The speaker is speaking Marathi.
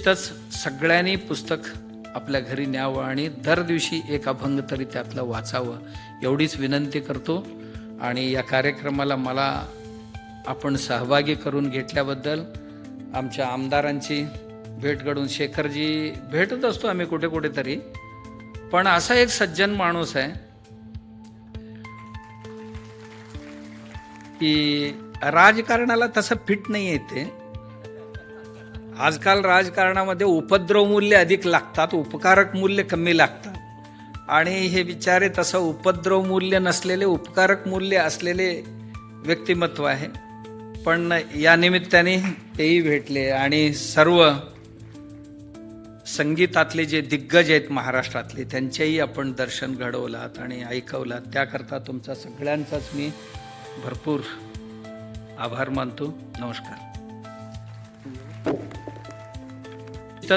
निश्चितच सगळ्यांनी पुस्तक आपल्या घरी न्यावं आणि दर दिवशी एक अभंग तरी त्यातलं वाचावं एवढीच विनंती करतो. आणि या कार्यक्रमाला मला आपण सहभागी करून घेतल्याबद्दल आमच्या आमदारांची भेट घडून, शेखरजी भेटत असतो आम्ही कुठे कुठेतरी, पण असा एक सज्जन माणूस आहे की राजकारणाला तसं फिट नाही येते. आजकाल राजकारणामध्ये उपद्रव मूल्य अधिक लागतात, उपकारक मूल्य कमी लागतात. आणि हे बिचारे तसं उपद्रव मूल्य नसलेले, उपकारक मूल्य असलेले व्यक्तिमत्व आहे. पण या निमित्ताने तेही भेटले आणि सर्व संगीतातले जे दिग्गज आहेत महाराष्ट्रातले त्यांचेही आपण दर्शन घडवलात आणि ऐकवलात. त्याकरता तुमचा सगळ्यांचाच मी भरपूर आभार मानतो. नमस्कार.